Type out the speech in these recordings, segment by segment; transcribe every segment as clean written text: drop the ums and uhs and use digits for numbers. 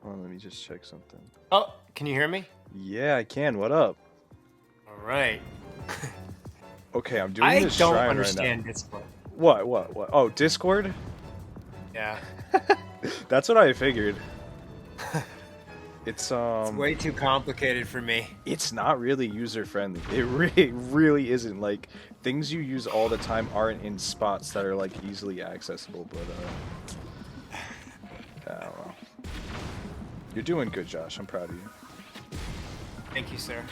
Hold on, let me just check something. Oh, can you hear me? Yeah, I can. What up? All right. Okay, I'm doing I this don't shrine right now. understand Discord. What? Oh, Discord? Yeah. That's what I figured. It's It's way too complicated for me. it's not really user friendly. It really isn't. Like things you use all the time aren't in spots that are like easily accessible, but I don't know. You're doing good, Josh. I'm proud of you. Thank you, sir.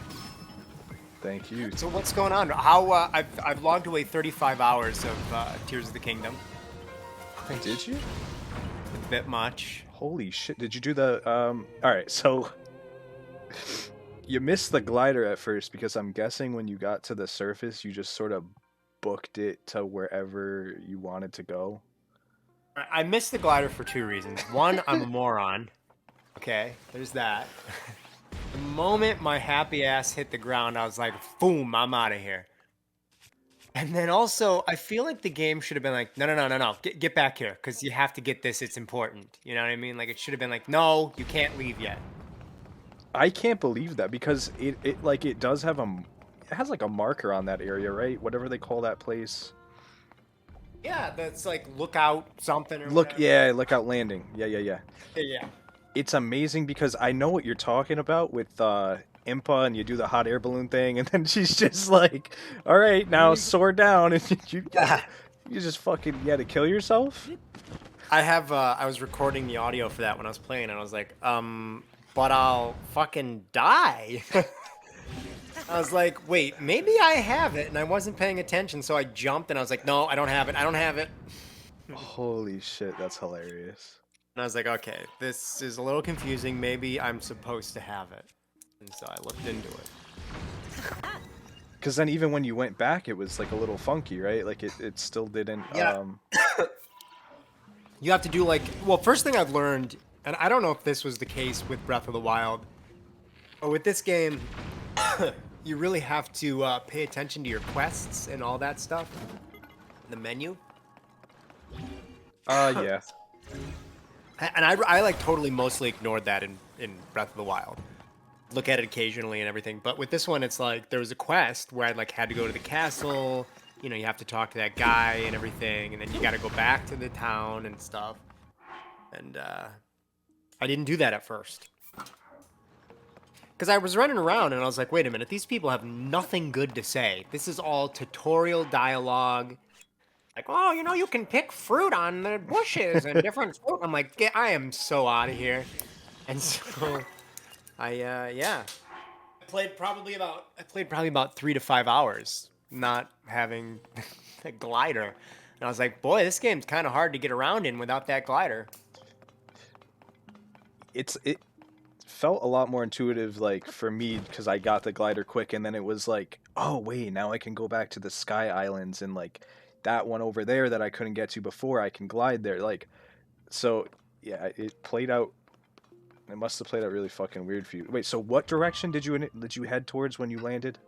Thank you. So what's going on? How I've logged away 35 hours of Tears of the Kingdom. Did you? A bit much. Holy shit. Did you do the all right, so you missed the glider at first because I'm guessing when you got to the surface, you just sort of booked it to wherever you wanted to go. I missed the glider for two reasons. One, I'm a moron. Okay, there's that. The moment my happy ass hit the ground, I was like, boom, I'm out of here. And then also, I feel like the game should have been like, no, get back here, because you have to get this. It's important. You know what I mean? Like, it should have been like, no, you can't leave yet. I can't believe that because it like it does have it has like a marker on that area, right? Whatever they call that place. Yeah, that's like lookout something or Look, whatever. yeah, Lookout Landing. Yeah. Yeah. It's amazing because I know what you're talking about with Impa, and you do the hot air balloon thing, and then she's just like, "All right, now soar down," and Yeah. you just fucking you had to kill yourself. I was recording the audio for that when I was playing, and I was like, but I'll fucking die. I was like, wait, maybe I have it, and I wasn't paying attention, so I jumped, and I was like, no, I don't have it. I don't have it. Holy shit, that's hilarious. And I was like, okay, this is a little confusing. Maybe I'm supposed to have it. And so I looked into it. Because then even when you went back, it was like a little funky, right? Like it still didn't. Yeah. You have to do like, well, first thing I've learned, and I don't know if this was the case with Breath of the Wild, but with this game, you really have to pay attention to your quests and all that stuff. The menu. Yeah. And I like totally mostly ignored that in Breath of the Wild. Look at it occasionally and everything. But with this one, it's like there was a quest where I like had to go to the castle. You know, you have to talk to that guy and everything, and then you got to go back to the town and stuff. And I didn't do that at first because I was running around and I was like, wait a minute, these people have nothing good to say. This is all tutorial dialogue. Like, oh, you know, you can pick fruit on the bushes and different fruit. I'm like, I am so out of here. And so yeah. I played probably about 3 to 5 hours not having the glider. And I was like, boy, this game's kind of hard to get around in without that glider. It felt a lot more intuitive, like for me, because I got the glider quick, and then it was like, oh wait, now I can go back to the Sky Islands, and like that one over there that I couldn't get to before, I can glide there. Like, so yeah, it played out. It must have played out really fucking weird for you. Wait, so what direction did you head towards when you landed?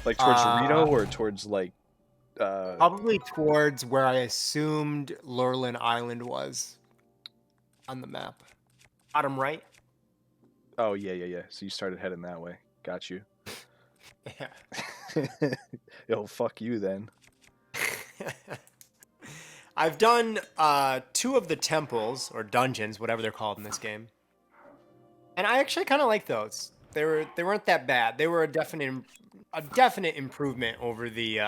Like towards Rito or towards like Probably towards where I assumed Lurlin Island was on the map. Bottom right. Oh yeah. So you started heading that way. Got you. Yeah. Yo, fuck you then. I've done 2 of the temples or dungeons, whatever they're called in this game, and I actually kind of like those. They weren't that bad. They were a definite improvement over the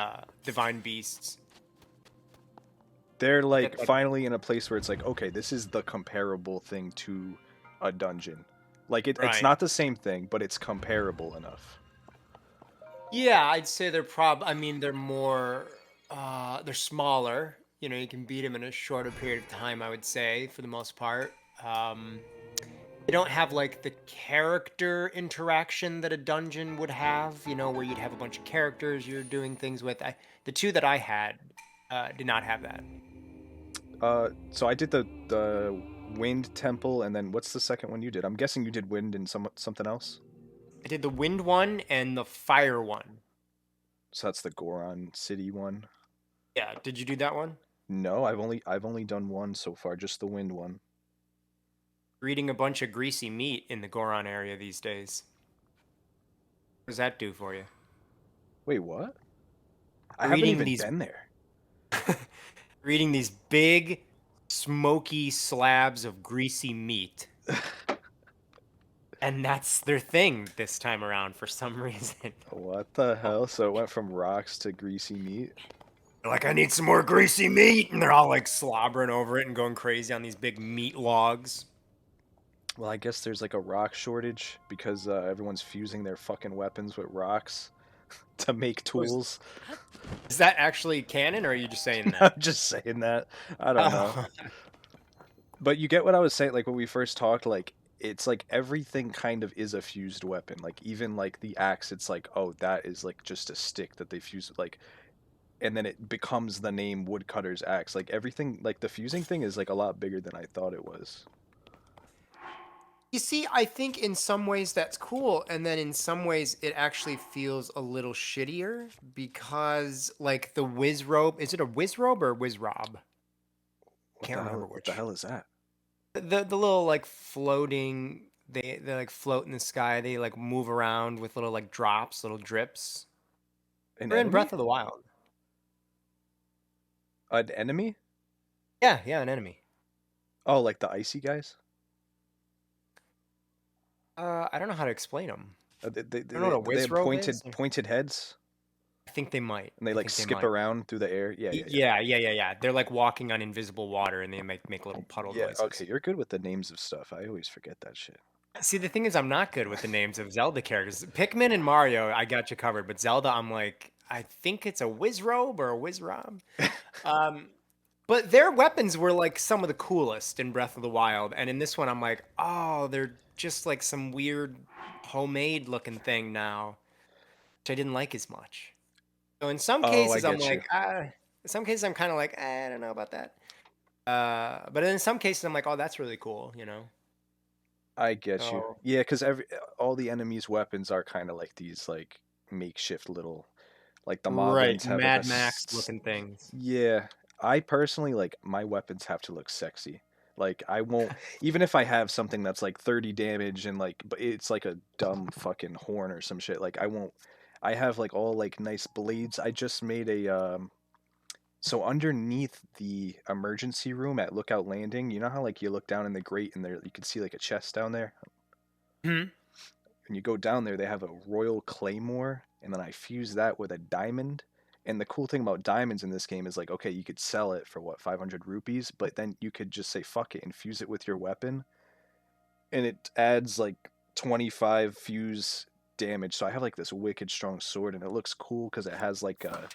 divine beasts. They're like finally in a place where it's like, okay, this is the comparable thing to a dungeon. Like it's not the same thing, but it's comparable enough. Yeah, I'd say I mean, they're more, they're smaller. You know, you can beat them in a shorter period of time, I would say, for the most part. They don't have like the character interaction that a dungeon would have, you know, where you'd have a bunch of characters you're doing things with. The 2 that I had did not have that. So I did the wind temple, and then what's the second one you did? I'm guessing you did wind and something else. I did the wind one and the fire one. So that's the Goron City one. Yeah, did you do that one? No, I've only done one so far, just the wind one. You're eating a bunch of greasy meat in the Goron area these days. What does that do for you? Wait, what? I You're haven't eating even these been there. you're eating these big, smoky slabs of greasy meat. And that's their thing this time around for some reason. What the hell? So it went from rocks to greasy meat? They're like, I need some more greasy meat. And they're all like slobbering over it and going crazy on these big meat logs. Well, I guess there's like a rock shortage because everyone's fusing their fucking weapons with rocks to make Was tools. Is that actually canon or are you just saying I'm that? just saying that. I don't know. Oh. But you get what I was saying, like when we first talked, like it's like everything kind of is a fused weapon. Like even like the axe, it's like, oh, that is like just a stick that they fuse like and then it becomes the name woodcutter's axe. Like everything like the fusing thing is like a lot bigger than I thought it was. You see, I think in some ways that's cool, and then in some ways it actually feels a little shittier because, like, the whiz robe, is it a whiz robe or a whiz rob? Can't remember What the which. hell is that? The little like floating, they like float in the sky. They like move around with little like drops, little drips. An We're in enemy? Breath of the Wild. An enemy? Yeah, yeah, an enemy. Oh, like the icy guys? I don't know how to explain them. I don't know They what a they whiz have robe is. pointed heads I think they might. and they I like think they skip might. around through the air. Yeah, yeah, yeah. Yeah. They're like walking on invisible water, and they make little puddle Yeah, okay, noises. you're good with the names of stuff. I always forget that shit. See, the thing is, I'm not good with the names of Zelda characters. Pikmin and Mario, I got you covered, but Zelda, I'm like, I think it's a Wizrobe or a Wizrob. Um, but their weapons were like some of the coolest in Breath of the Wild, and in this one, I'm like, oh, they're just like some weird homemade looking thing now, which I didn't like as much. So in some Oh, I cases, I'm get you. like, ah. In some cases, I'm kind of like, I don't know about that. But in some cases, I'm like, oh, that's really cool, you know. I get you. So Yeah, because every all the enemies' weapons are kind of like these like makeshift little like the right, Moblins have like Mad Max looking things. yeah. I personally like my weapons have to look sexy. Like I won't even if I have something that's like 30 damage and like but it's like a dumb fucking horn or some shit. Like I won't I have like all like nice blades. I just made a so underneath the emergency room at Lookout Landing, you know how like you look down in the grate and there you can see like a chest down there? Hmm. When you go down there, they have a royal claymore, and then I fuse that with a diamond. And the cool thing about diamonds in this game is like, okay, you could sell it for what 500 rupees, but then you could just say fuck it and fuse it with your weapon, and it adds like 25 fuse damage. So I have like this wicked strong sword, and it looks cool because it has like a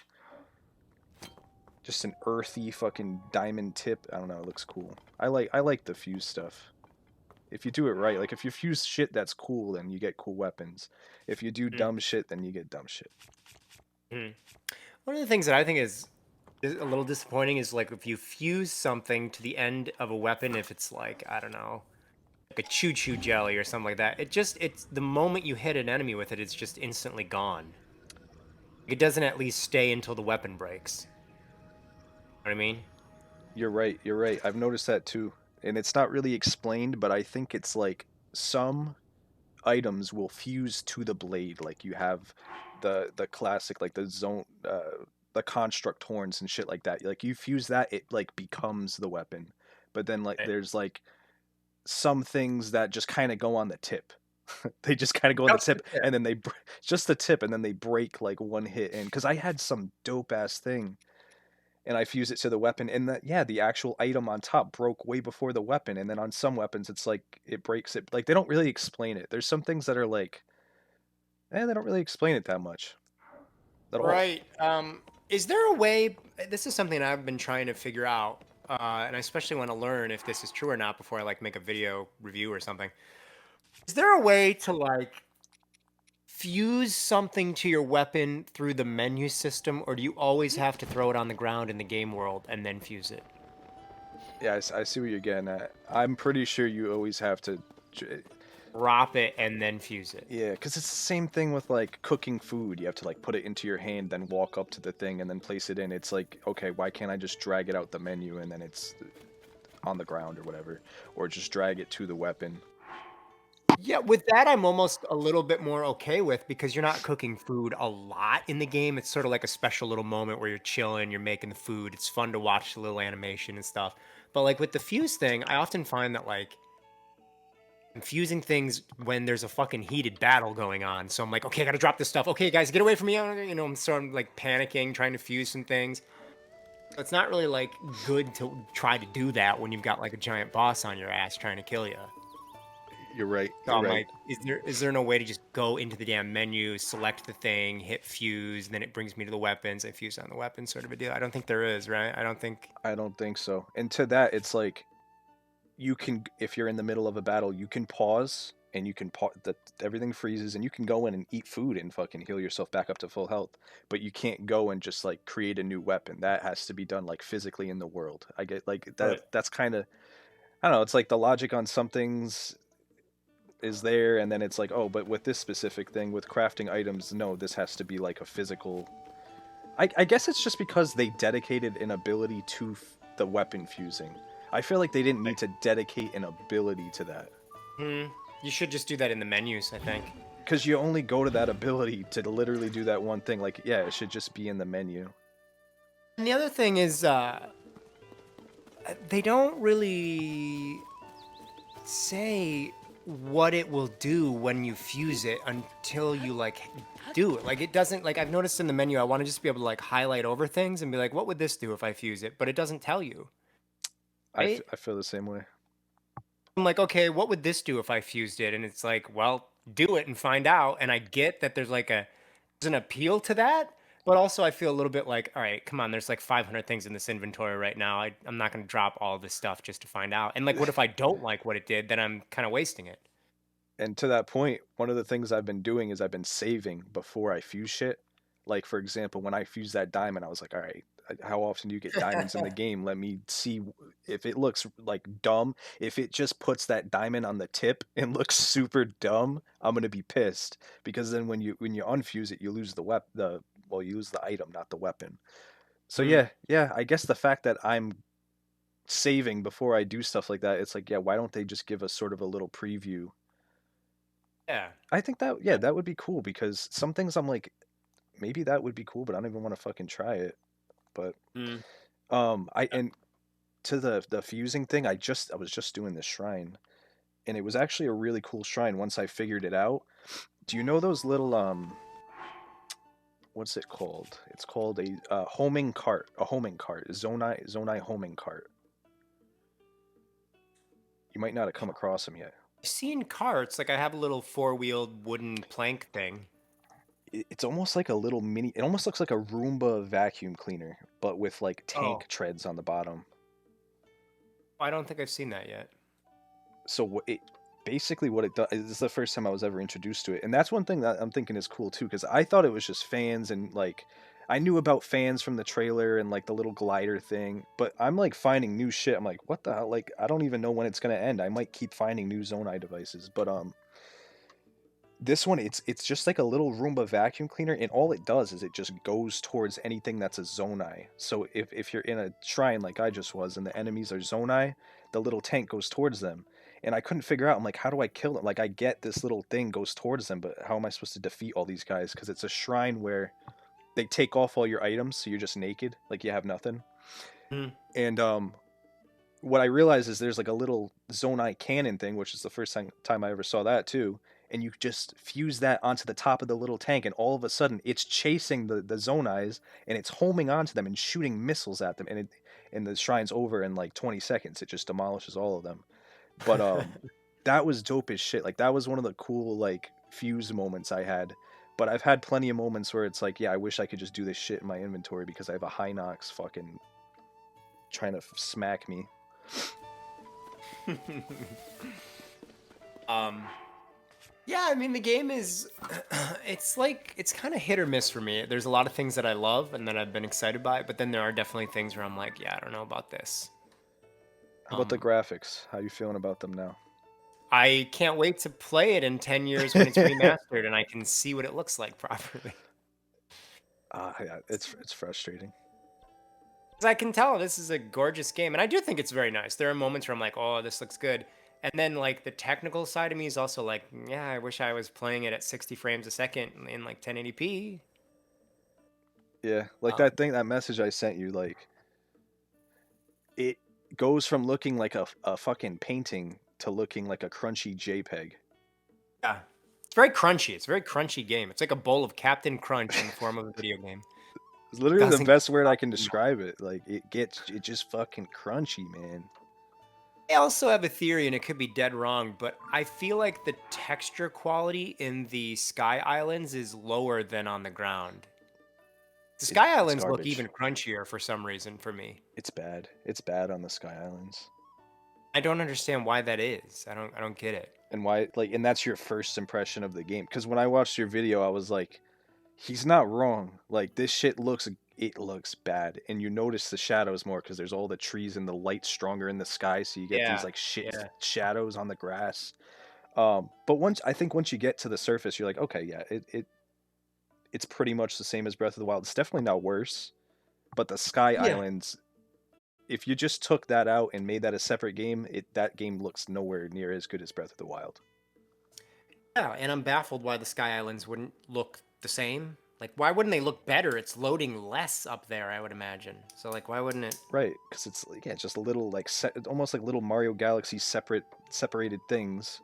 just an earthy fucking diamond tip. I don't know, it looks cool. I like the fuse stuff. If you do it right, like if you fuse shit that's cool, then you get cool weapons. If you do dumb shit, then you get dumb shit. Hmm. One of the things that I think is a little disappointing is like if you fuse something to the end of a weapon, if it's like, I don't know, like a choo choo jelly or something like that, it's the moment you hit an enemy with it, it's just instantly gone. It doesn't at least stay until the weapon breaks. You know what I mean? You're right. You're right. I've noticed that too. And it's not really explained, but I think it's like some items will fuse to the blade. Like you have the classic like the construct horns and shit like that. Like you fuse that, it like becomes the weapon. But then like Right. there's like some things that just kind of go on the tip. They just kind of go on the Just the tip tip. and then just the tip and then they break like one hit in cuz I had some dope ass thing and I fuse it to the weapon, and that yeah, the actual item on top broke way before the weapon, and then on some weapons it's like it breaks it. Like they don't really explain it. There's some things that are like, they don't really explain it that much at all. Right. Is there a way? This is something I've been trying to figure out, and I especially want to learn if this is true or not before I like make a video review or something. Is there a way to like fuse something to your weapon through the menu system, or do you always have to throw it on the ground in the game world and then fuse it? Yeah, I see what you're getting at. I'm pretty sure you always have to. Drop it and then fuse it. Yeah, because it's the same thing with like cooking food. You have to like put it into your hand, then walk up to the thing and then place it in. It's like, okay, why can't I just drag it out the menu and then it's on the ground or whatever, or just drag it to the weapon. Yeah, with that, I'm almost a little bit more okay with because you're not cooking food a lot in the game. It's sort of like a special little moment where you're chilling, you're making the food. It's fun to watch the little animation and stuff. But like with the fuse thing, I often find that like confusing things when there's a fucking heated battle going on. So I'm like, okay, I gotta drop this stuff. Okay, guys, get away from me. You know, I'm sort of like panicking, trying to fuse some things. It's not really like good to try to do that when you've got like a giant boss on your ass trying to kill you. You're right. So You're I'm right. like, is there no way to just go into the damn menu, select the thing, hit fuse, then it brings me to the weapons. I fuse on the weapons, sort of a deal. I don't think there is, right? I don't think. I don't think so. And to that, it's like you can, if you're in the middle of a battle, you can pause and you can that everything freezes and you can go in and eat food and fucking heal yourself back up to full health. But you can't go and just like create a new weapon. That has to be done like physically in the world. I get like that. Right. That's kind of, I don't know. It's like the logic on some things is there, and then it's like, oh, but with this specific thing with crafting items, no, this has to be like a physical. I guess it's just because they dedicated an ability to the weapon fusing. I feel like they didn't need Like, to dedicate an ability to that. hmm, you should just do that in the menus, I think. Because you only go to that ability to literally do that one thing. Like, yeah, it should just be in the menu. And the other thing is, they don't really say what it will do when you fuse it until you like do it. Like it doesn't like I've noticed in the menu I want to just be able to like highlight over things and be like, what would this do if I fuse it? But it doesn't tell you. Right? I feel the same way. I'm like, okay, what would this do if I fused it? And it's like, well, do it and find out. And I get that there's an appeal to that, but also I feel a little bit like, all right, come on, there's like 500 things in this inventory right now. I'm not going to drop all this stuff just to find out. And like, what if I don't like what it did? Then I'm kind of wasting it. And to that point, one of the things I've been doing is I've been saving before I fuse shit. Like for example, when I fused that diamond, I was like, all right, how often do you get diamonds in the game? Let me see if it looks like dumb. If it just puts that diamond on the tip and looks super dumb, I'm gonna be pissed because then when you unfuse it, you lose you lose the item, not the weapon. So Hmm. yeah, I guess the fact that I'm saving before I do stuff like that, it's like, yeah, why don't they just give us sort of a little preview? Yeah. I think that yeah, that would be cool because some things I'm like, maybe that would be cool, but I don't even want to fucking try it. But Mm. I and to the fusing thing, I was just doing this shrine, and it was actually a really cool shrine once I figured it out. Do you know those little what's it called? It's called a homing cart, zonai homing cart. You might not have come across them yet. I've seen carts, like I have a little four-wheeled wooden plank thing. It's almost like a little mini. It almost looks like a Roomba vacuum cleaner, but with like Oh, tank treads on the bottom. I don't think I've seen that yet. So basically what it does is the first time I was ever introduced to it, and that's one thing that I'm thinking is cool too because I thought it was just fans and like I knew about fans from the trailer and like the little glider thing, but I'm like finding new shit. I'm like, what the hell? Like I don't even know when it's gonna end. I might keep finding new Zonai devices, but this one it's just like a little Roomba vacuum cleaner, and all it does is it just goes towards anything that's a Zonai. So if you're in a shrine like I just was and the enemies are Zonai, the little tank goes towards them. And I couldn't figure out, I'm like, how do I kill them? Like I get this little thing goes towards them, but how am I supposed to defeat all these guys? Because it's a shrine where they take off all your items, so you're just naked, like you have nothing. Hmm. And what I realized is there's like a little Zonai cannon thing, which is the first time I ever saw that too. And you just fuse that onto the top of the little tank, and all of a sudden it's chasing the Zonais and it's homing onto them and shooting missiles at them. And the shrine's over in like 20 seconds. It just demolishes all of them. But that was dope as shit. Like that was one of the cool like fuse moments I had. But I've had plenty of moments where it's like, yeah, I wish I could just do this shit in my inventory because I have a Hinox fucking trying to smack me. um, yeah, I mean the game is, it's like it's kind of hit or miss for me. There's a lot of things that I love and that I've been excited by, but then there are definitely things where I'm like, yeah, I don't know about this. How about the Um, graphics? How you feeling about them now? I can't wait to play it in 10 years when it's remastered and I can see what it looks like properly. Yeah, it's frustrating. 'Cause I can tell this is a gorgeous game, and I do think it's very nice. There are moments where I'm like, "Oh, this looks good." And then, like, the technical side of me is also like, "Yeah, I wish I was playing it at 60 frames a second in, like, 1080p." Yeah, like Um, that thing, that message I sent you, like it goes from looking like a fucking painting to looking like a crunchy JPEG. yeah. It's very crunchy. It's a very crunchy game. It's like a bowl of Captain Crunch in the form of a video game. It's literally the Doesn't best word I stop can in your mouth. describe it. Like it just fucking crunchy, man. I also have a theory, and it could be dead wrong, but I feel like the texture quality in the Sky Islands is lower than on the ground. The Sky It's Islands look garbage. even crunchier for some reason for me. It's bad. It's bad on the Sky Islands. I don't understand why that is. I don't get it. And why like and that's your first impression of the game. Cause when I watched your video, I was like, he's not wrong. Like this shit looks it looks bad. And you notice the shadows more because there's all the trees and the light stronger in the sky, so you get these Yeah. like shit Yeah. shadows on the grass. But once you get to the surface, you're like, okay, yeah, it's pretty much the same as Breath of the Wild. It's definitely not worse, but the Sky Yeah. Islands, if you just took that out and made that a separate game, that game looks nowhere near as good as Breath of the Wild. Yeah, and I'm baffled why the Sky Islands wouldn't look the same. Like, why wouldn't they look better? It's loading less up there, I would imagine. So, like, why wouldn't it? Right, because it's like, yeah, just a little like almost like little Mario Galaxy separated things.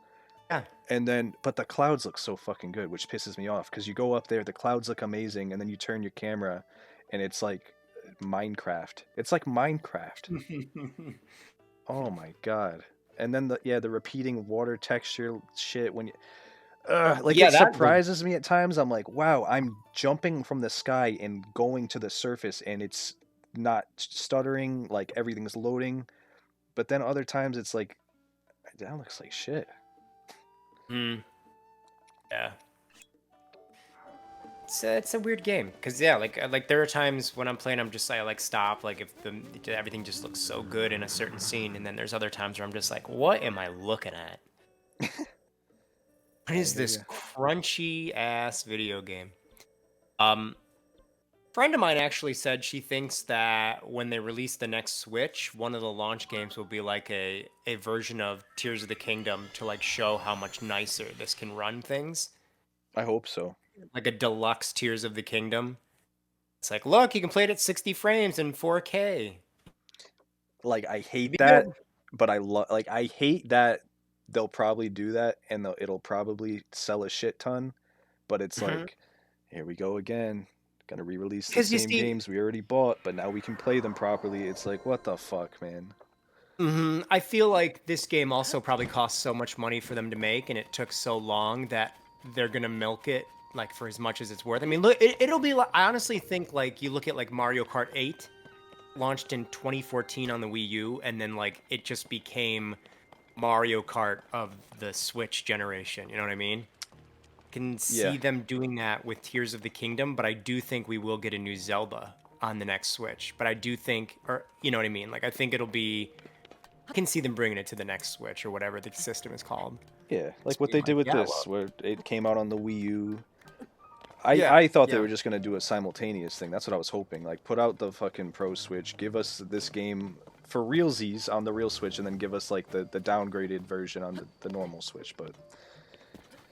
Yeah. And then, but the clouds look so fucking good, which pisses me off because you go up there, the clouds look amazing, and then you turn your camera, and it's like Minecraft. It's like Minecraft. Oh my god. And then the repeating water texture shit when you like Yeah, it that was. surprises me at times. I'm like, wow, I'm jumping from the sky and going to the surface and it's not stuttering, like everything's loading. But then other times it's like that looks like shit. Mm, yeah. It's a weird game because yeah, like there are times when I'm playing, I'm just like stop, like if the everything just looks so good in a certain scene, and then there's other times where I'm just like, what am I looking at? What I is hear this you. crunchy ass video game? Um, Friend of mine actually said she thinks that when they release the next Switch, one of the launch games will be like a version of Tears of the Kingdom to like show how much nicer this can run things. I hope so. Like a deluxe Tears of the Kingdom. It's like, look, you can play it at 60 frames in 4K. Like I It'd hate be that, good. but I hate that they'll probably do that and it'll probably sell a shit ton, but it's Mhm. like here we go again. Gonna re-release the Because you same see, games we already bought, but now we can play them properly. It's like, what the fuck, man? I feel like this game also probably cost so much money for them to make, and it took so long that they're gonna milk it like for as much as it's worth. I mean, look, it'll be. I honestly think like you look at like Mario Kart 8 launched in 2014 on the Wii U, and then like it just became Mario Kart of the Switch generation. You know what I mean? Can Yeah, see them doing that with Tears of the Kingdom, but I do think we will get a new Zelda on the next Switch. But I do think, or you know what I mean? Like I think it'll be. I can see them bringing it to the next Switch or whatever the system is called. yeah, like Just what being they did like, with yeah, this, look. where it came out on the Wii U. Yeah, I thought they yeah. were just gonna do a simultaneous thing. That's what I was hoping. Like, put out the fucking Pro Switch, give us this game for realsies on the real Switch, and then give us like the downgraded version on the normal Switch. But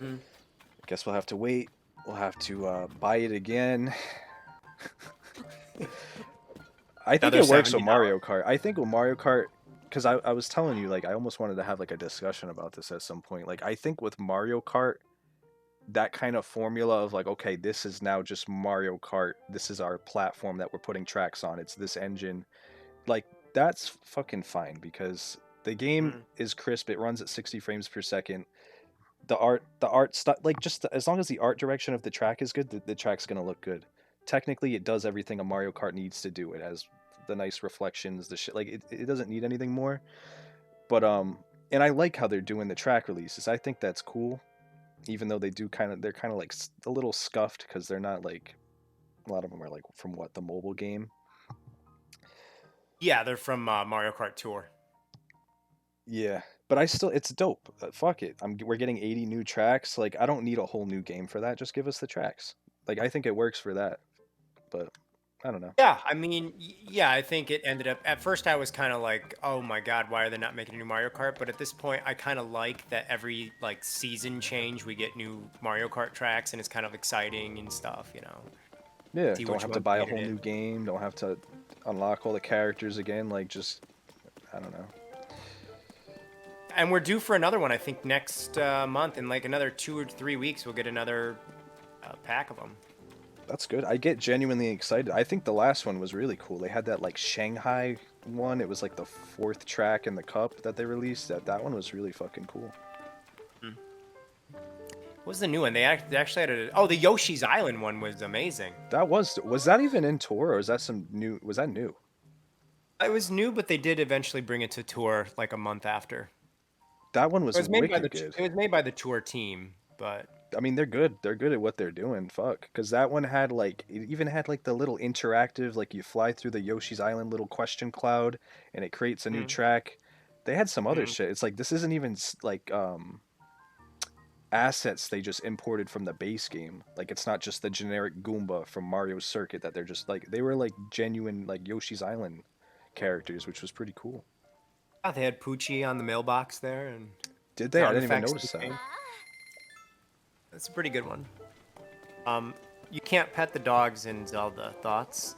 Mm. I guess we'll have to wait. We'll have to buy it again. I think Another it works with $70. Mario Kart. I think with Mario Kart, because I was telling you, like, I almost wanted to have like a discussion about this at some point. Like, I think with Mario Kart, that kind of formula of like, okay, this is now just Mario Kart. This is our platform that we're putting tracks on. It's this engine. Like, that's fucking fine because the game Mm. is crisp. It runs at 60 frames per second. Like, just as long as the art direction of the track is good, the track's gonna look good. Technically, it does everything a Mario Kart needs to do. It has the nice reflections, the shit. Like, it doesn't need anything more. But and I like how they're doing the track releases. I think that's cool, even though they're kind of like a little scuffed because they're not like a lot of them are like from what the mobile game. Yeah, they're from Mario Kart Tour. Yeah, but it's dope. Fuck it. We're getting 80 new tracks. Like I don't need a whole new game for that. Just give us the tracks. Like I think it works for that. But I don't know. Yeah, I mean, yeah, I think it ended up. At first, I was kind of like, "Oh my god, why are they not making a new Mario Kart?" But at this point, I kind of like that every like season change, we get new Mario Kart tracks, and it's kind of exciting and stuff. Yeah, See don't which have to ones buy a made it whole in. new game. Don't have to unlock all the characters again. Like, just I don't know. And we're due for another one. I think next month, in like another 2 or 3 weeks, we'll get another pack of them. That's good. I get genuinely excited. I think the last one was really cool. They had that like Shanghai one. It was like the fourth track in the cup that they released. That one was really fucking cool. What was the new one? They actually had oh, the Yoshi's Island one was amazing. That was that even in tour or is that some new? Was that new? It was new, but they did eventually bring it to tour like a month after. That one It was was made by wicked good. it was made by the tour team, but I mean, they're good. They're good at what they're doing. Fuck, because that one had like it even had like the little interactive, like you fly through the Yoshi's Island little question cloud, and it creates a new mm, track. They had some other mm. shit. It's like this isn't even like assets they just imported from the base game. Like it's not just the generic Goomba from Mario's Circuit that they're just like they were like genuine like Yoshi's Island characters, which was pretty cool. Yeah, they had Poochie on the mailbox there, and Did they? I sound didn't even effects notice that. came. That's a pretty good one. Um, you can't pet the dogs in Zelda. Thoughts?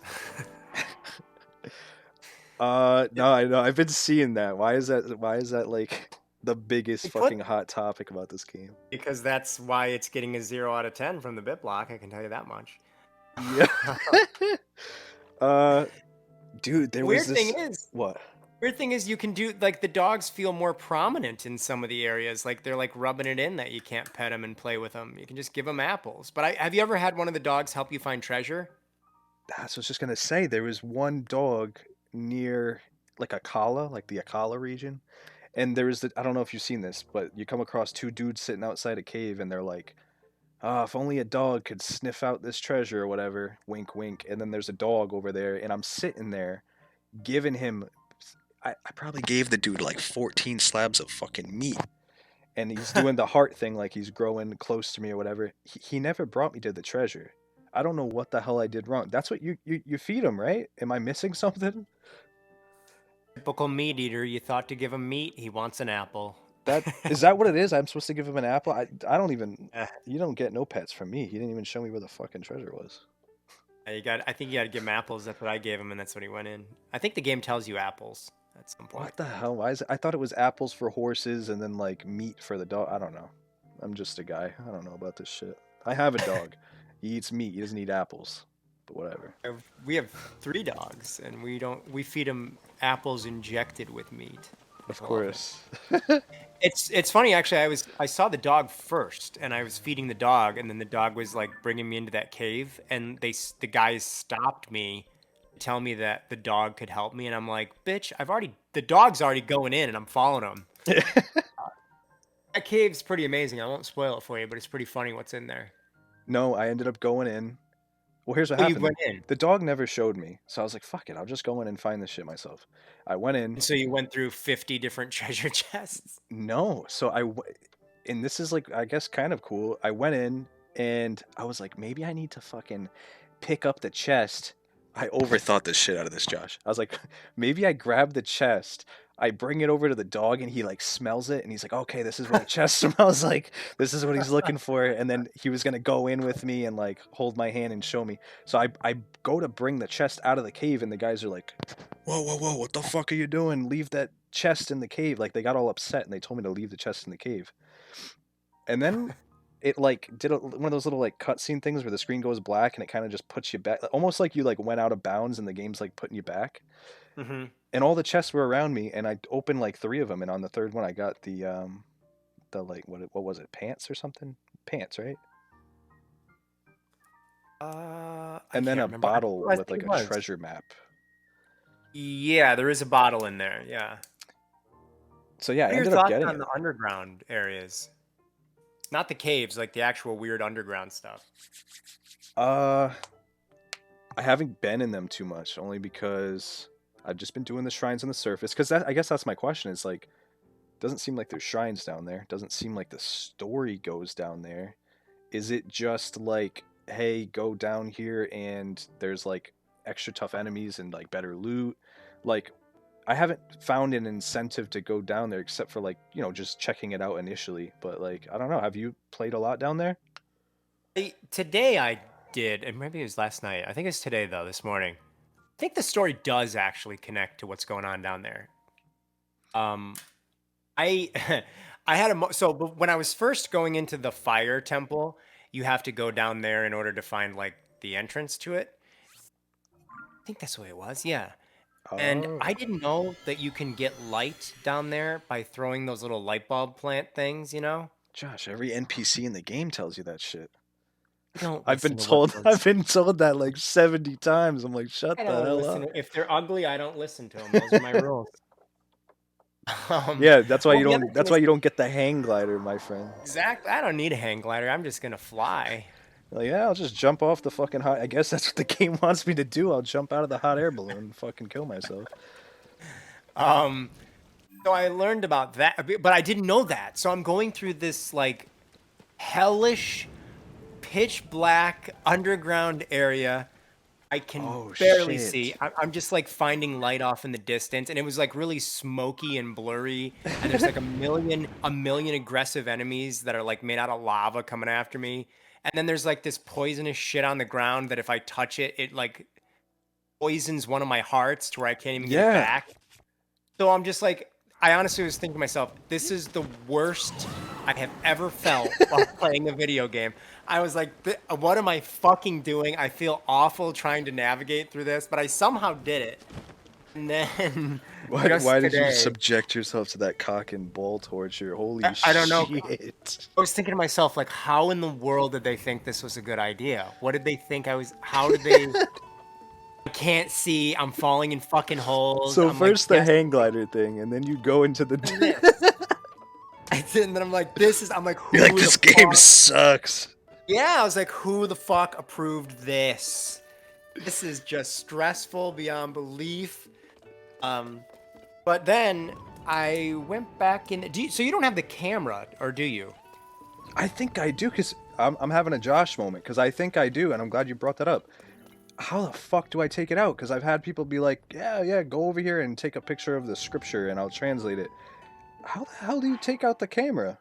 No, I know. I've been seeing that. Why is that? Why is that like the biggest They put fucking hot topic about this game? because that's why it's getting a 0 out of 10 from the BitBlock. I can tell you that much. Yeah. uh, dude, there was Weird thing this. is, What? Weird thing is, you can do like the dogs feel more prominent in some of the areas. Like they're like rubbing it in that you can't pet them and play with them. You can just give them apples. But have you ever had one of the dogs help you find treasure? That's what I was just gonna say. There was one dog near like Akala, like the Akala region, and there was the. I don't know if you've seen this, but you come across two dudes sitting outside a cave, and they're like, "Ah, if only a dog could sniff out this treasure or whatever." Wink, wink. And then there's a dog over there, and I'm sitting there giving him. I probably gave the dude like 14 slabs of fucking meat. And he's doing the heart thing like he's growing close to me or whatever. He never brought me to the treasure. I don't know what the hell I did wrong. That's what you feed him, right? Am I missing something? Typical meat eater. You thought to give him meat, he wants an apple. That is that what it is? I'm supposed to give him an apple? I don't even Eh, you don't get no pets from me. He didn't even show me where the fucking treasure was. you got. I think you got to give him apples. That's what I gave him, and that's what he went in. I think the game tells you apples at some point. What the hell? Why is it? I thought it was apples for horses and then like meat for the dog. I don't know. I'm just a guy. I don't know about this shit. I have a dog. He eats meat. He doesn't eat apples. But whatever. We have 3 dogs, and we feed them apples injected with meat. Of I love it. course. It's funny actually. I saw the dog first, and I was feeding the dog, and then the dog was like bringing me into that cave, and the guys stopped me, to tell me that the dog could help me, and I'm like, bitch, the dog's already going in, and I'm following him. That cave's pretty amazing. I won't spoil it for you, but it's pretty funny what's in there. No, I ended up going in. Well, here's what Oh, you happened. went in, The dog never showed me. So I was like, fuck it. I'll just go in and find this shit myself. I went in. and so you went through 50 different treasure chests. No. And this is like, I guess, kind of cool. I went in and I was like, maybe I need to fucking pick up the chest. I overthought this shit out of this, Josh. I was like, maybe I grab the chest, I bring it over to the dog, and he like smells it, and he's like, okay, this is what the chest smells like. This is what he's looking for. And then he was gonna go in with me and like hold my hand and show me. So I go to bring the chest out of the cave, and the guys are like, whoa, whoa, whoa, what the fuck are you doing? Leave that chest in the cave. Like they got all upset and they told me to leave the chest in the cave. And then it like did one of those little like cutscene things where the screen goes black and it kind of just puts you back, almost like you like went out of bounds and the game's like putting you back. Hmm. And all the chests were around me, and I opened like 3 of them, and on the third one I got the like what was it, pants or something? Pants, right? I And then can't a remember. bottle I with think like it a was. treasure map. Yeah, there is a bottle in there. Yeah. So yeah, I What are your ended up thoughts getting on it. the underground areas? Not the caves, like the actual weird underground stuff. Uh, I haven't been in them too much, only because I've just been doing the shrines on the surface. Because I guess that's my question. Is like, doesn't seem like there's shrines down there. Doesn't seem like the story goes down there. Is it just like, hey, go down here and there's like extra tough enemies and like better loot. Like I haven't found an incentive to go down there except for like, just checking it out initially. But like, I don't know. Have you played a lot down there? Today I did, and maybe it was last night. I think it's today though, this morning. I think the story does actually connect to what's going on down there. Um, I I had but when I was first going into the fire temple, you have to go down there in order to find like the entrance to it. I think that's the way it was. Yeah. And Oh, I didn't know that you can get light down there by throwing those little light bulb plant things, you know? Josh, every NPC in the game tells you that shit. I don't I've been listen to what told those I've been told that like 70 times. I'm like, shut I the don't hell listen up. to if they're ugly, I don't listen to them. Those are my rules. Um, Yeah, that's why well, you the other don't thing that's is why you don't get the hang glider, my friend. exactly. I don't need a hang glider. I'm just gonna fly. Like, yeah, I'll just jump off the fucking hot. I guess that's what the game wants me to do. I'll jump out of the hot air balloon and fucking kill myself. Um, so I learned about that, but I didn't know that. So I'm going through this like hellish, pitch black underground area. I can Oh barely see. shit. I'm just like finding light off in the distance, and it was like really smoky and blurry. And there's like a million aggressive enemies that are like made out of lava coming after me. And then there's like this poisonous shit on the ground that if I touch it, it like poisons one of my hearts to where I can't even get it Yeah. back. So I'm just like, I honestly was thinking to myself, this is the worst I have ever felt while playing a video game. I was like, what am I fucking doing? I feel awful trying to navigate through this, but I somehow did it. And then Why just did you today, subject yourself to that cock and ball torture? Holy I don't know. shit. I was thinking to myself, like, how in the world did they think this was a good idea? What did they think I was? How did they? I can't see. I'm falling in fucking holes. So I'm like, first the yes, hang glider thing, and then you go into the. this. And then I'm like, I'm like, You're like, who this the game fuck? sucks. Yeah, I was like, who the fuck approved this? This is just stressful beyond belief. Um, but then I went back in. So you don't have the camera, or do you? I think I do, because I'm having a Josh moment, because I think I do, and I'm glad you brought that up. How the fuck do I take it out? Because I've had people be like, yeah, go over here and take a picture of the scripture and I'll translate it. How the hell do you take out the camera?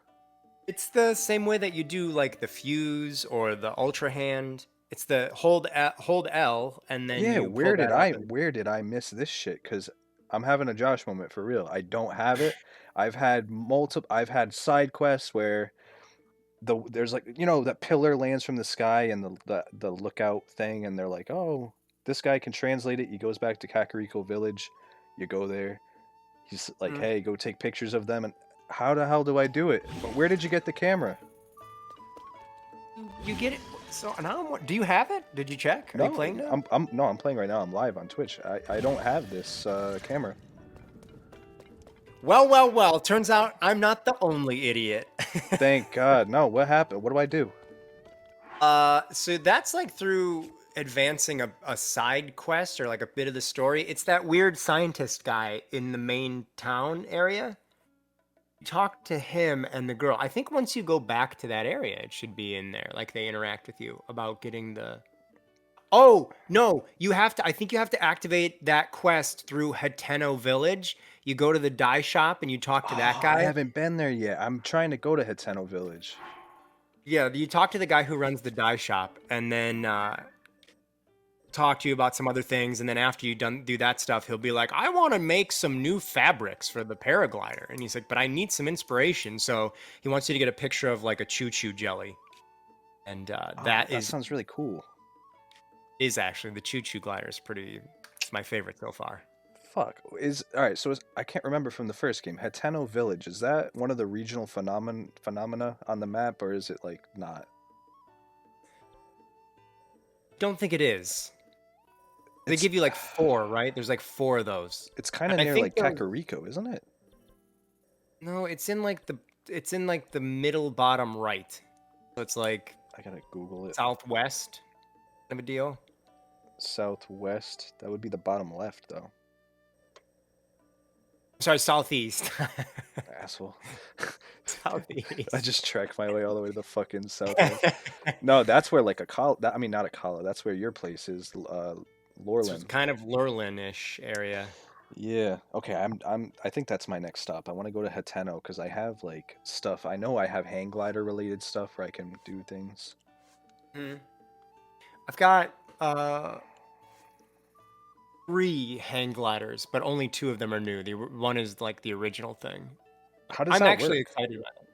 It's the same way that you do like the fuse or the ultra hand. It's the hold L, and then Yeah, you pull that up. And where did I miss this shit? Because I'm having a Josh moment for real. I don't have it. I've had side quests where there's like, that pillar lands from the sky and the lookout thing, and they're like, oh, this guy can translate it. He goes back to Kakariko Village. You go there. He's like, Mm. hey, go take pictures of them. And how the hell do I do it? But where did you get the camera? You get it. So now, do you have it? Did you check? Are you No, playing now? I'm playing right now. I'm live on Twitch. I don't have this camera. Well, well, well. Turns out I'm not the only idiot. Thank God. No, what happened? What do I do? So that's like through advancing a side quest or like a bit of the story. It's that weird scientist guy in the main town area. You talk to him and the girl. I think once you go back to that area, it should be in there. Like they interact with you about getting the. Oh no, you have to. I think you have to activate that quest through Hateno Village. You go to the dye shop and you talk to that Oh, I guy. haven't been there yet. I'm trying to go to Hateno Village. Yeah, you talk to the guy who runs the dye shop, and then talk to you about some other things. And then after you do that stuff, he'll be like, "I want to make some new fabrics for the paraglider." And he's like, "But I need some inspiration." So he wants you to get a picture of like a choo-choo jelly, and Oh, that that is sounds really cool. actually the choo-choo glider is pretty. It's my favorite so far. Fuck. All right. So I can't remember from the first game. Hateno Village, is that one of the regional phenomena on the map, or is it like not? Don't think it is. They It's give you like four, right? There's like four of those. it's kind And of I near think like Kakariko, isn't it? no, it's in like the middle bottom right. So it's like I gotta Google it. southwest kind of a deal. Southwest. That would be the bottom left, though. Sorry, southeast. Asshole. I Southeast. just tracked my way all the way to the fucking southwest. No, that's where like I mean not a Kala. That's where your place is. It's Lorland. kind of Lurlin-ish area. Yeah. Okay. I think that's my next stop. I want to go to Hateno because I have like stuff. I know I have hang glider related stuff where I can do things. Hmm. I've got 3 hang gliders, but only 2 of them are new. One is like the original thing. How does I'm that actually work? excited about it.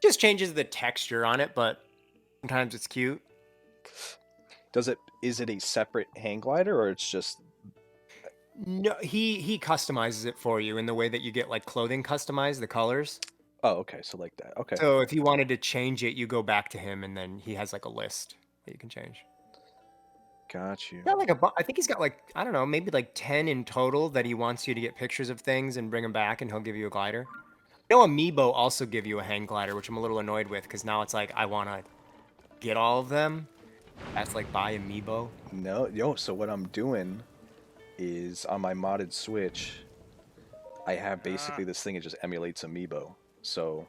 Just changes the texture on it, but sometimes it's cute. Is it a separate hang glider or it's just No, he customizes it for you in the way that you get like clothing customized, the colors. oh, okay, so like that. Okay. So if you wanted to change it, you go back to him, and then he has like a list that you can change. Got you. Got like I think he's got like I don't know, maybe like 10 in total that he wants you to get pictures of things and bring them back, and he'll give you a glider. You know, Amiibo also give you a hang glider, which I'm a little annoyed with because now it's like I want to get all of them. That's like buy Amiibo. No, yo, so what I'm doing is on my modded Switch, I have basically this thing, it just emulates Amiibo. So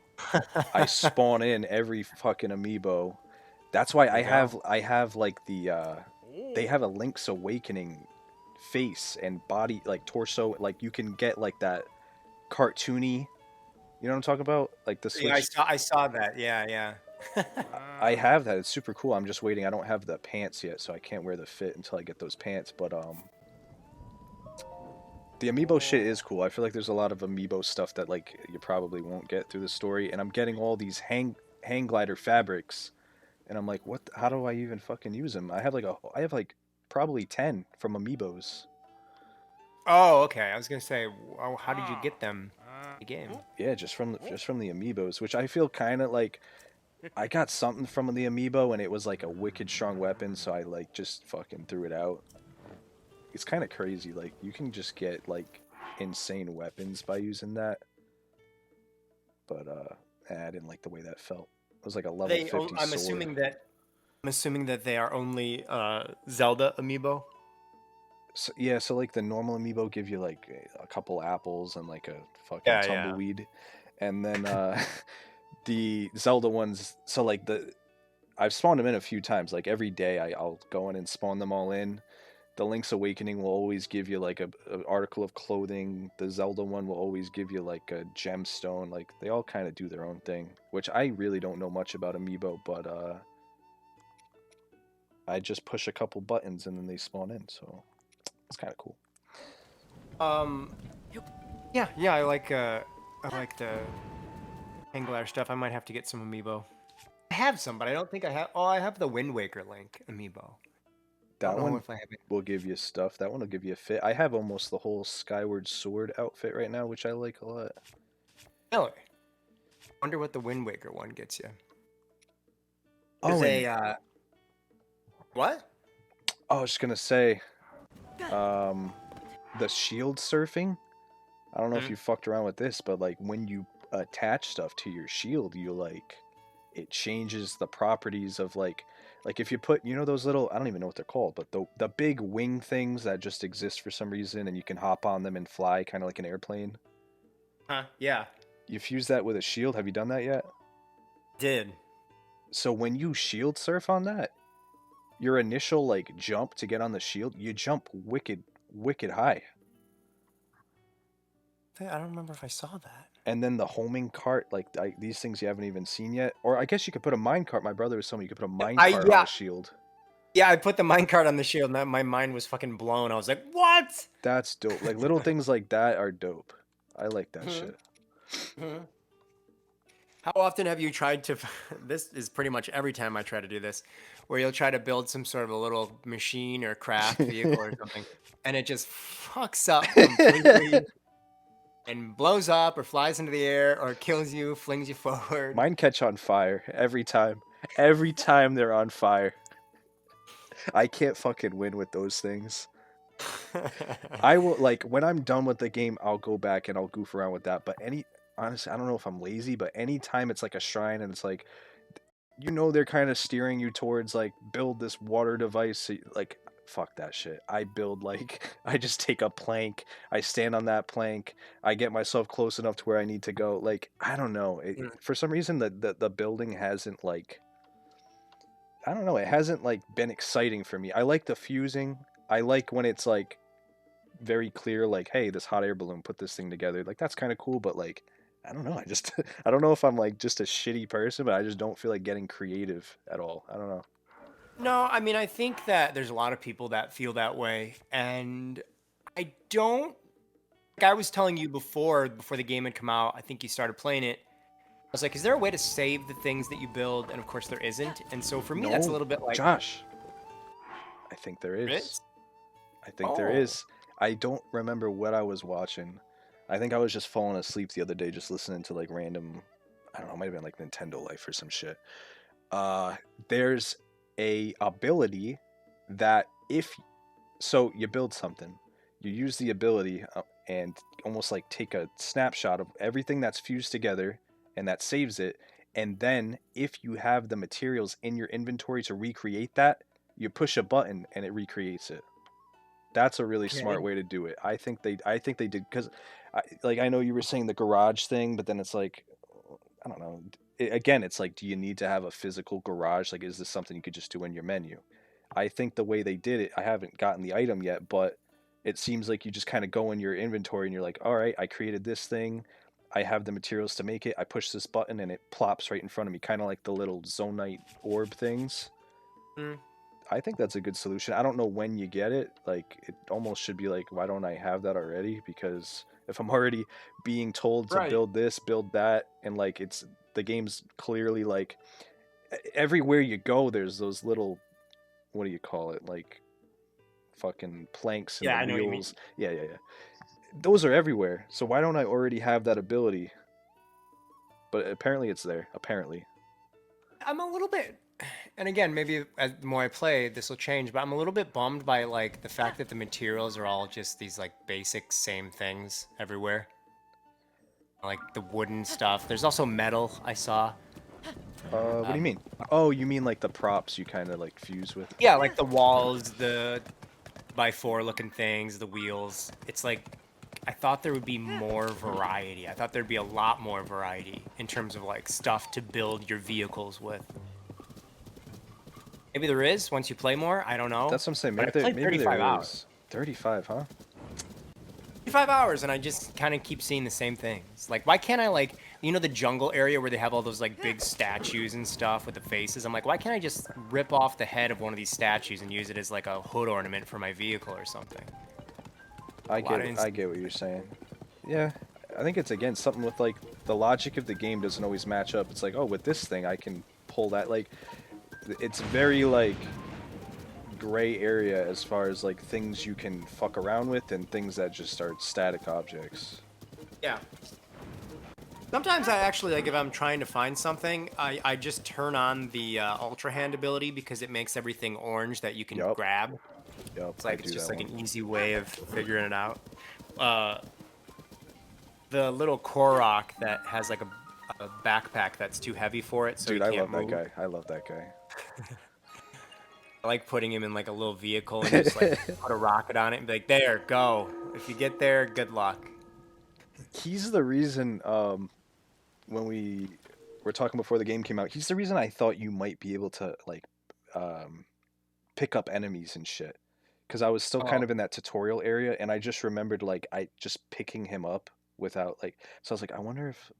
I spawn in every fucking Amiibo. That's why There you go. I have like they have a Link's Awakening face and body like torso, like you can get like that cartoony, you know what I'm talking about? Like the Yeah, Switch. I saw that. Yeah, yeah. I have that. It's super cool. I'm just waiting. I don't have the pants yet, so I can't wear the fit until I get those pants, but the amiibo shit is cool. I feel like there's a lot of amiibo stuff that like you probably won't get through the story, and I'm getting all these hang glider fabrics, and I'm like, what? How do I even fucking use them? I have like probably 10 from amiibos. Oh, okay. I was gonna say, oh, how did you get them? The game. Yeah, just from the amiibos, which I feel kind of like I got something from the amiibo, and it was like a wicked strong weapon, so I like just fucking threw it out. It's kind of crazy. Like you can just get like insane weapons by using that. But I didn't like the way that felt. It was like a level They. 50 I'm sword. assuming that. I'm assuming that they are only Zelda amiibo. So, yeah, so like the normal amiibo give you like a couple apples and like a fucking Yeah, yeah. tumbleweed, and then the Zelda ones. So like I've spawned them in a few times. Like every day, I'll go in and spawn them all in. The Link's Awakening will always give you like a article of clothing. The Zelda one will always give you like a gemstone. Like they all kind of do their own thing, which I really don't know much about amiibo, but I just push a couple buttons and then they spawn in. So it's kind of cool. Um. Yeah, yeah. I like the Angler stuff. I might have to get some amiibo. I have some, but I don't think I have. Oh, I have the Wind Waker Link amiibo. I don't That know one if I have it. will give you stuff. That one will give you a fit. I have almost the whole Skyward Sword outfit right now, which I like a lot. Really? Wonder what the Wind Waker one gets you. There's Oh, and what? I was just gonna say, um, the shield surfing. I don't know if Mhm. you fucked around with this, but like when you attach stuff to your shield, you like it changes the properties of like if you put those little I don't even know what they're called, but the big wing things that just exist for some reason and you can hop on them and fly kind of like an airplane. Huh? Yeah. You fuse that with a shield. Have you done that yet? Did. So when you shield surf on that, your initial like jump to get on the shield, you jump wicked high. I don't remember if I saw that. And then the homing cart, like these things you haven't even seen yet. Or I guess you could put a mine cart. My brother was telling me you could put a mine I cart on yeah a shield. yeah. I put the minecart on the shield, and my mind was fucking blown. I was like, what? That's dope. Like little things like that are dope. I like that Mhm, shit. mhm. How often have you tried to? This is pretty much every time I try to do this, where you'll try to build some sort of a little machine or craft vehicle or something, and it just fucks up completely and blows up or flies into the air or kills you, flings you forward. Mine catch on fire every time. Every time they're on fire. I can't fucking win with those things. I will like when I'm done with the game, I'll go back and I'll goof around with that. But honestly, I don't know if I'm lazy, but anytime it's like a shrine and it's like they're kind of steering you towards like build this water device, like fuck that shit. I build like I just take a plank, I stand on that plank, I get myself close enough to where I need to go. Like I don't know, for some reason the building hasn't like I don't know, it hasn't like been exciting for me. I like the fusing. I like when it's like very clear, like, hey, this hot air balloon put this thing together. Like that's kind of cool, but like, I don't know. I just I don't know if I'm like just a shitty person, but I just don't feel like getting creative at all. I don't know. No, I mean, I think that there's a lot of people that feel that way, and I don't. Like I was telling you before the game had come out, I think you started playing it. I was like, is there a way to save the things that you build? And of course, there isn't. And so for me, that's a No, little bit like, Josh, I think there there is. is. I think there Oh, is. I don't remember what I was watching. I think I was just falling asleep the other day, just listening to like random. I don't know. It might have been like Nintendo Life or some shit. Uh, there's a ability that if so you build something, you use the ability and almost like take a snapshot of everything that's fused together and that saves it. And then if you have the materials in your inventory to recreate that, you push a button and it recreates it. That's a really smart okay. way to do it. I think they did because like I know you were saying the garage thing, but then it's like I don't know. Again, it's like, do you need to have a physical garage? Like, is this something you could just do in your menu? I think the way they did it, I haven't gotten the item yet, but it seems like you just kind of go in your inventory and you're like, all right, I created this thing. I have the materials to make it. I push this button and it plops right in front of me, kind of like the little Zonite orb things. Mm, I think that's a good solution. I don't know when you get it. Like, it almost should be like, why don't I have that already? Because if I'm already being told to right. build this, build that, and like it's the game's clearly like everywhere you go, there's those little, what do you call it? Like fucking planks and Yeah, the I know what you mean. wheels. Yeah, yeah, yeah. Those are everywhere. So why don't I already have that ability? But apparently it's there. Apparently. I'm a little bit, and again, maybe as the more I play, this will change. But I'm a little bit bummed by like the fact that the materials are all just these like basic same things everywhere, like the wooden stuff. There's also metal I saw. What do you Um, mean? Oh, you mean like the props you kind of like fuse with? yeah, like the walls, the by four looking things, the wheels. It's like I thought there would be more variety. I thought there'd be a lot more variety in terms of like stuff to build your vehicles with. Maybe there is once you play more. I don't know. That's what I'm saying. But I played Maybe there 35 hours. is. 35, huh? 35 hours and I just kind of keep seeing the same things. Like, why can't I, like, you know, the jungle area where they have all those, like, big statues and stuff with the faces? I'm like, why can't I just rip off the head of one of these statues and use it as, like, a hood ornament for my vehicle or something? A lot of I get what you're saying. Yeah, I think it's again something with like the logic of the game doesn't always match up. It's like, oh, with this thing I can pull that. Like, it's very like gray area as far as like things you can fuck around with and things that just are static objects. Yeah. Sometimes I actually, like, if I'm trying to find something, I just turn on the Ultra Hand ability because it makes everything orange that you can Yup, grab. yup, It's I like, it's do just that like one. an easy way of figuring it out. Uh, the little Korok that has like a backpack that's too heavy for it, so he Dude, I can't love that move. guy. I love that guy. I like putting him in like a little vehicle and just like put a rocket on it and be like, there, go. If you get there, good luck. He's the reason when we were talking before the game came out, he's the reason I thought you might be able to like um pick up enemies and shit. Because I was still kind Oh, of in that tutorial area, and I just remembered like I just picking him up without like. So I was like, I wonder if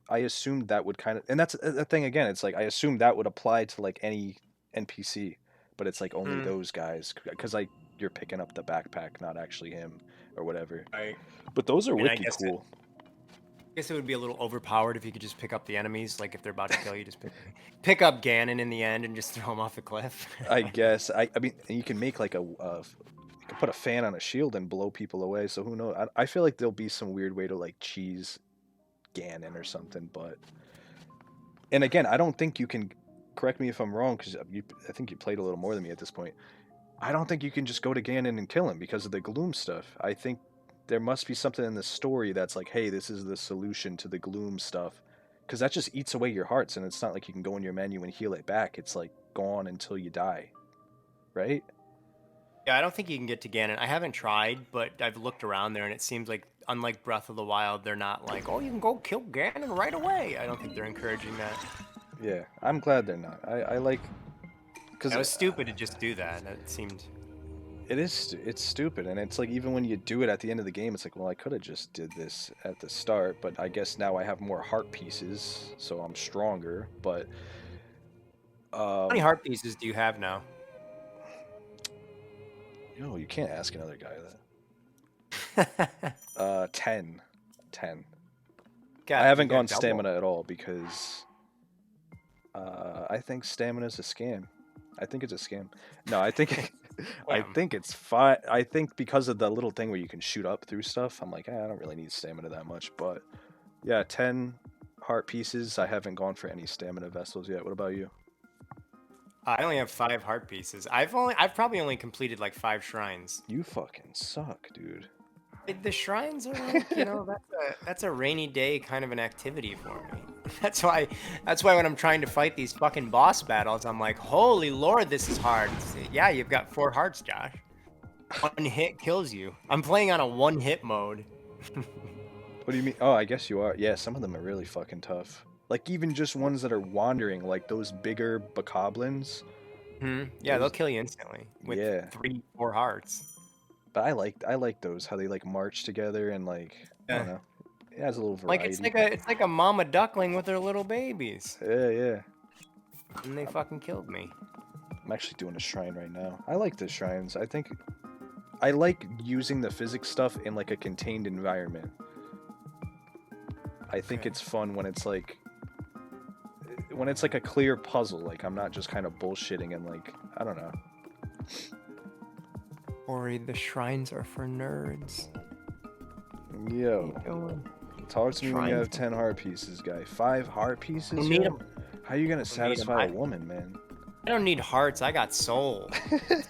I assumed that would kind of, and that's the thing again. It's like I assumed that would apply to like any NPC, but it's like only hmm, those guys because like you're picking up the backpack, not actually him or whatever. right. But those are And I wicked guess cool. it would be a little overpowered if you could just pick up the enemies. Like if they're about to kill you, just pick up Ganon in the end and just throw him off the cliff. I guess I mean you can make like you can put a fan on a shield and blow people away. So who knows? I feel like there'll be some weird way to like cheese Ganon or something. But and again, I don't think you can. Correct me if I'm wrong, because I think you played a little more than me at this point. I don't think you can just go to Ganon and kill him because of the gloom stuff. I think there must be something in the story that's like, hey, this is the solution to the gloom stuff, because that just eats away your hearts, and it's not like you can go in your menu and heal it back. It's like gone until you die, right? Yeah, I don't think you can get to Ganon. I haven't tried, but I've looked around there, and it seems like, unlike Breath of the Wild, they're not like, oh, you can go kill Ganon right away. I don't think they're encouraging that. Yeah, I'm glad they're not. I like That because was stupid to just do that. That seemed. It's stupid, and it's like even when you do it at the end of the game, it's like, well, I could have just did this at the start, but I guess now I have more heart pieces, so I'm stronger. But How many um, heart pieces do you have now? you can't ask another guy that. God, 10, 10. I you haven't got gone double. stamina at all because I think stamina's a scam. I think it's a scam. No, I think I Damn. think it's fine. I think because of the little thing where you can shoot up through stuff, I'm like, I don't really need stamina that much. But yeah, 10 heart pieces. I haven't gone for any stamina vessels yet. What about you? I only have 5 heart pieces. I've probably only completed like 5 shrines. You fucking suck, dude. The shrines are like, that's a rainy day kind of an activity for me. That's why when I'm trying to fight these fucking boss battles, I'm like, holy lord, this is hard. Yeah, you've got 4 hearts, Josh. One hit kills you. I'm playing on a 1-hit mode. What do you mean? Oh, I guess you are. Yeah, some of them are really fucking tough. Like even just ones that are wandering, like those bigger bokoblins. Yeah, they'll Those, kill you instantly with yeah. 3, 4 hearts. But I like those how they like march together and like I don't Yeah. know. It has a little Like it's variety. like a it's like a mama duckling with her little babies. Yeah, yeah. And they fucking killed me. I'm actually doing a shrine right now. I like the shrines. I think I like using the physics stuff in like a contained environment. I think Okay. it's fun when it's like a clear puzzle. Like I'm not just kind of bullshitting and like I don't know. Ori, the shrines are for nerds. Yo, What are you doing? talk to me when you Shrines. have 10 heart pieces, guy. 5 heart pieces, Don't need yo? them. How you gonna Don't need 'em. satisfy a woman, man? I don't need hearts. I got soul. I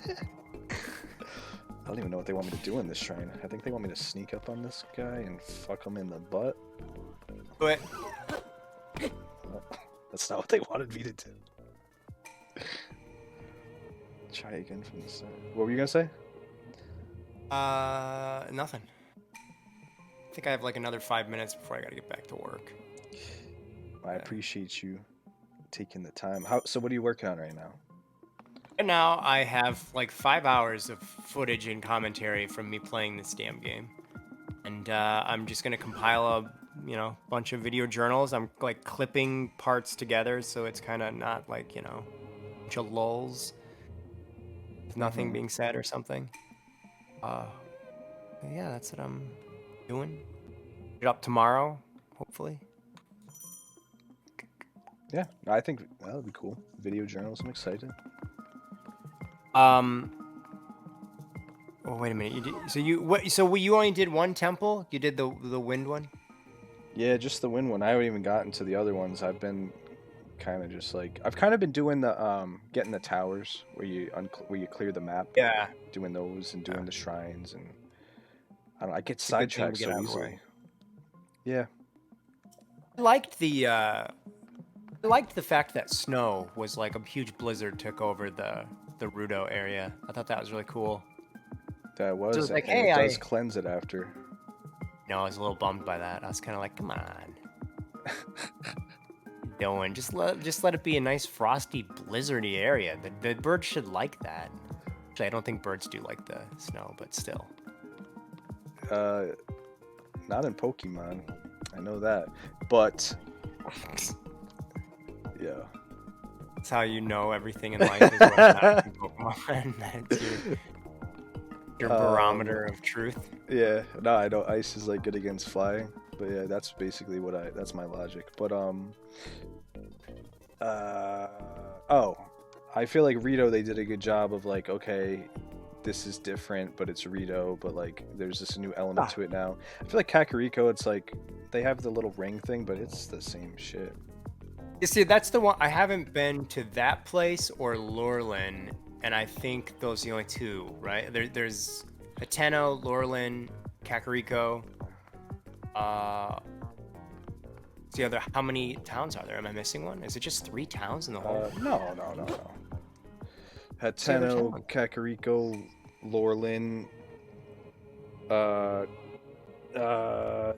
don't even know what they want me to do in this shrine. I think they want me to sneak up on this guy and fuck him in the butt. But That's not what they wanted me to do. Try again from the start. What were you gonna say? nothing. I think I have like another 5 minutes before I gotta get back to work. I appreciate you taking the time. So what are you working on right now? And now I have like 5 hours of footage and commentary from me playing this damn game. And I'm just gonna compile a bunch of video journals. I'm like clipping parts together so it's kind of not like a bunch of lulls, nothing being said or something. Yeah, that's what I'm doing. Get up tomorrow, hopefully. Yeah, I think that would be cool. Video journals. I'm excited. Oh, wait a minute. You only did one temple? You did the wind one? Yeah, just the win one. I haven't even gotten to the other ones. I've been kind of just like I've kind of been doing the getting the towers where you clear the map. Yeah. Doing those and doing the shrines and I don't know, I get It's a good thing to sidetracked get so out of the easily. way. Yeah. I liked the fact that snow was like a huge blizzard took over the Rudo area. I thought that was really cool. That So was it's like, and hey, it does cleanse it after. I was a little bummed by that. I was kind of like, come on. Doing just let it be a nice frosty blizzardy area. The birds should like that. Actually, I don't think birds do like the snow, but still. Not in Pokemon. I know that. But yeah. That's how you know everything in life is what's not in Pokemon. That's your barometer of truth. Yeah, no, I know ice is like good against flying, but yeah, that's basically that's my logic. But oh, I feel like Rito they did a good job of like, okay, this is different, but it's Rito, but like there's this new element to it now. I feel like Kakariko, it's like they have the little ring thing, but it's the same shit. You see, that's the one I haven't been to that place or Lurlin, and I think those are the only two, right? There's Hateno, Lurlin, Kakariko. The other, how many towns are there? Am I missing one? Is it just 3 towns in the whole? No. Hateno, Kakariko, Lorlin,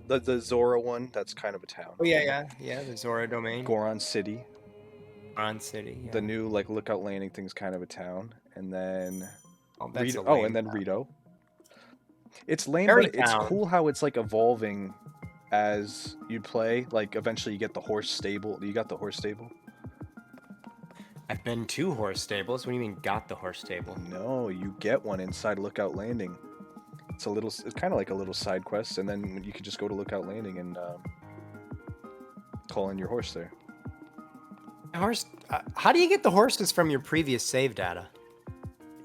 the Zora one, that's kind of a town. Oh yeah, the Zora domain. Goron City. Goron City. Yeah. The new like Lookout Landing thing's kind of a town, and then Oh, that's a Oh, and lame. then Rito. It's lame, Fairy but it's Town. cool how it's like evolving as you play. Like eventually you get the horse stable. You got the horse stable? I've been to horse stables. What do you mean got the horse stable? No, you get one inside Lookout Landing. It's kind of like a little side quest, and then you could just go to Lookout Landing and call in your horse there. Horse. How do you get the horses from your previous save data?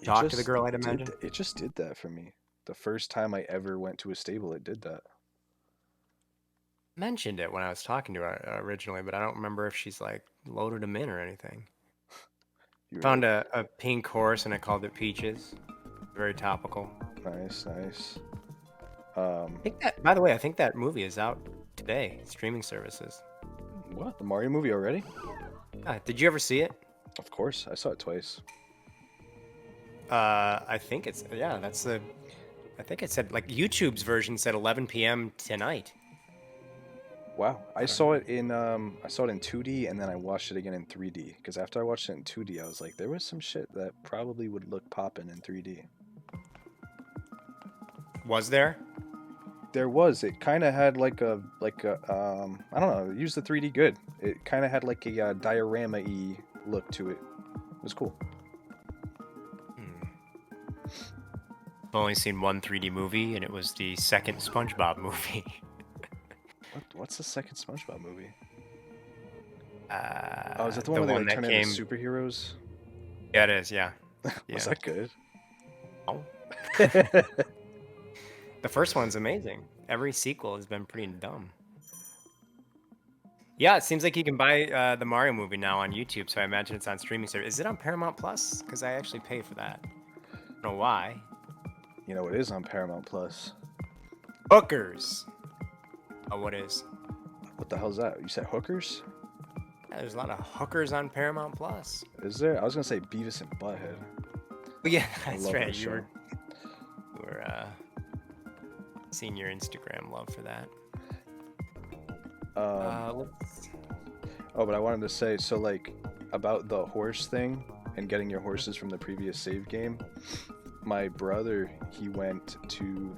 Talk to the girl, I'd imagine. It just did that for me. The first time I ever went to a stable, it did that. Mentioned it when I was talking to her originally, but I don't remember if she's like loaded them in or anything. Found a pink horse and I called it Peaches. Very topical. Nice, nice. I think that, by the way, I think that movie is out today, streaming services. What? The Mario movie already? Did you ever see it? Of course, I saw it twice. I think it's I think it said like YouTube's version said 11 p.m. tonight. Wow, I saw it in 2D and then I watched it again in 3D because after I watched it in 2D, I was like, there was some shit that probably would look poppin' in 3D. Was there? There was. It kind of had like a I don't know. Use the 3D good. It kind of had like a diorama-y look to it. It was cool. I've only seen one 3D movie, and it was the second SpongeBob movie. What's the second SpongeBob movie? Oh, is that the one where they turn into superheroes? Yeah, it is. Yeah. Was that good? Oh. The first one's amazing. Every sequel has been pretty dumb. Yeah, it seems like you can buy the Mario movie now on YouTube, so I imagine it's on streaming service. Is it on Paramount Plus? Because I actually pay for that. I don't know why. You know, it is on Paramount Plus. Hookers. Oh, what is? What the hell's that? You said hookers? Yeah, there's a lot of hookers on Paramount Plus. Is there? I was gonna say Beavis and Butthead. But yeah, that's right. You were seeing your Instagram love for that. Oh, but I wanted to say, so like about the horse thing and getting your horses from the previous save game. My brother, he went to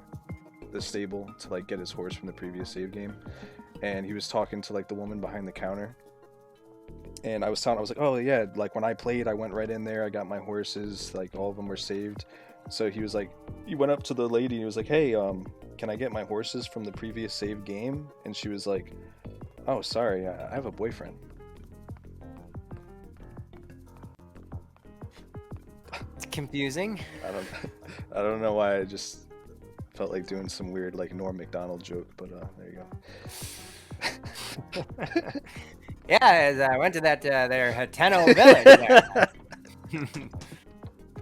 the stable to like get his horse from the previous save game, and he was talking to like the woman behind the counter. And I was like, oh yeah, like when I played, I went right in there, I got my horses, like all of them were saved. So he was like, he went up to the lady and he was like, hey, can I get my horses from the previous save game? And she was like, oh, sorry, I have a boyfriend. It's confusing. I don't know why. I just felt like doing some weird like Norm Macdonald joke, but there you go. Yeah, as I went to that their Hateno village there.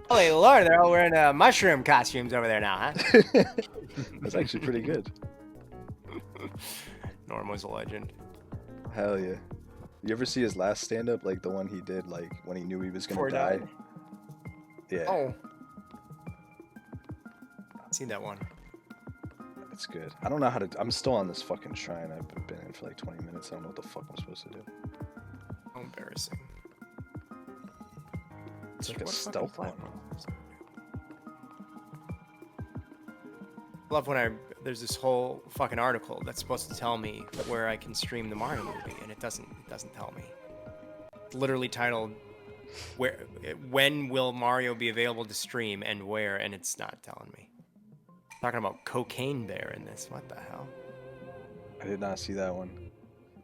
Holy Lord, they're all wearing mushroom costumes over there now, huh? That's actually pretty good. Norm was a legend. Hell yeah. You ever see his last stand-up, like the one he did, like when he knew he was gonna die? Yeah. Oh. I've seen that one. It's good. I don't know how to. I'm still on this fucking shrine. I've been in for like 20 minutes. I don't know what the fuck I'm supposed to do. How embarrassing. It's like a stealth one. I love when there's this whole fucking article that's supposed to tell me where I can stream the Mario movie, and it doesn't tell me. It's literally titled when will Mario be available to stream and where, and it's not telling me. Talking about Cocaine Bear in this. What the hell? I did not see that one.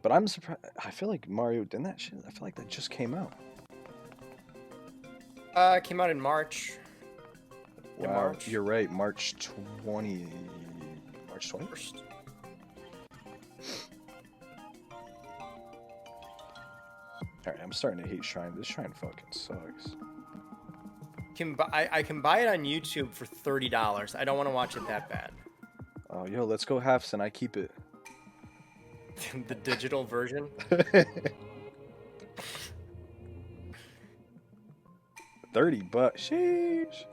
But I'm surprised. I feel like Mario didn't that shit. I feel like that just came out. It came out in March. Wow, March. You're right. March 20. March 21st. Alright, I'm starting to hate Shrine. This Shrine fucking sucks. I can buy it on YouTube for $30. I don't want to watch it that bad. Oh, yo, let's go halves and I keep it. The digital version? $30. Sheesh.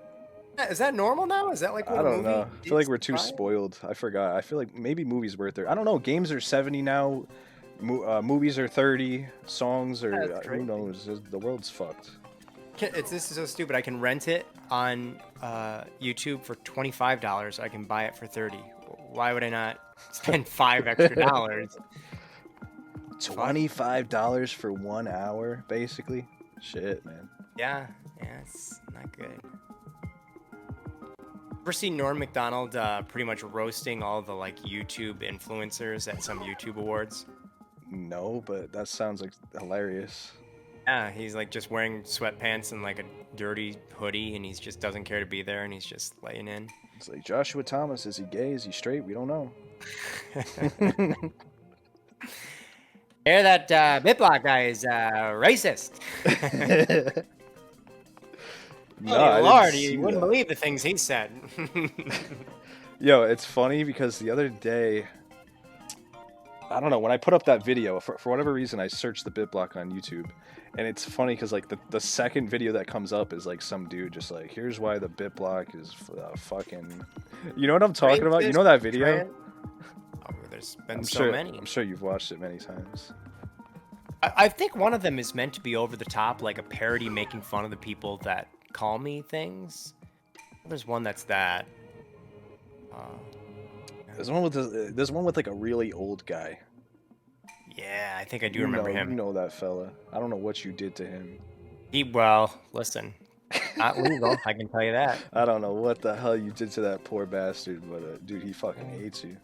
Is that normal now? Is that like what I don't know. I feel like we're too spoiled. I forgot. I feel like maybe movies were 30. I don't know. Games are 70 now. Movies are 30. Songs are who knows? The world's fucked. This is so stupid. I can rent it on YouTube for $25. I can buy it for 30. Why would I not spend $5 extra? Fuck. $25 for 1 hour, basically. Shit, man. Yeah, it's not good. Ever seen Norm Macdonald pretty much roasting all the like YouTube influencers at some YouTube awards? No, but that sounds like hilarious. Yeah, he's like just wearing sweatpants and like a dirty hoodie, and he just doesn't care to be there, and he's just laying in. It's like Joshua Thomas. Is he gay? Is he straight? We don't know. Hear that BitBlock guy is racist. No, oh, Lord, you wouldn't believe the things he said. Yo, it's funny because the other day, I don't know, when I put up that video, for whatever reason, I searched the BitBlock on YouTube. And it's funny because like the second video that comes up is like some dude just like, here's why the BitBlock is fucking... You know what I'm talking about? You know that video? Oh, there's been so many. I'm sure you've watched it many times. I think one of them is meant to be over the top, like a parody making fun of the people that call me things. There's one that's that. There's one with like a really old guy. Yeah, I think I do remember him. You know that fella. I don't know what you did to him. Well, listen, not legal. I can tell you that. I don't know what the hell you did to that poor bastard, but dude, he fucking hates you.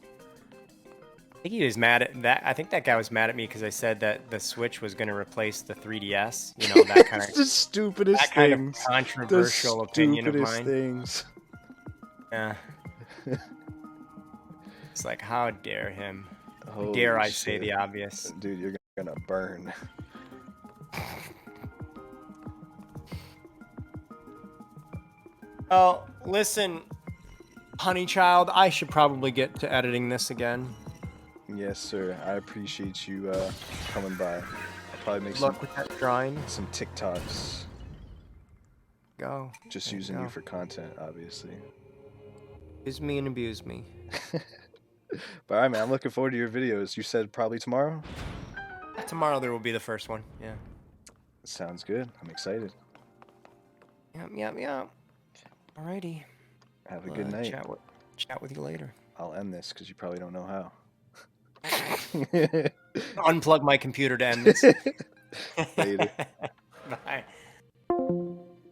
I think he was mad at that. I think that guy was mad at me because I said that the Switch was going to replace the 3DS. You know, that kind of the stupidest that kind things. of controversial opinion of mine. Things. Yeah. It's like, how dare him? Holy dare I shit. say the obvious? Dude, you're gonna burn. Oh, listen, honey child, I should probably get to editing this again. Yes, sir. I appreciate you coming by. I'll probably make with that drawing. some TikToks. Go. Just using you for content, obviously. Use me and abuse me. But alright, man, I'm looking forward to your videos. You said probably tomorrow? Tomorrow there will be the first one, yeah. Sounds good. I'm excited. Yep. Alrighty. Have a good night. Chat with you later. I'll end this because you probably don't know how. Unplug my computer to end this. Later. Bye.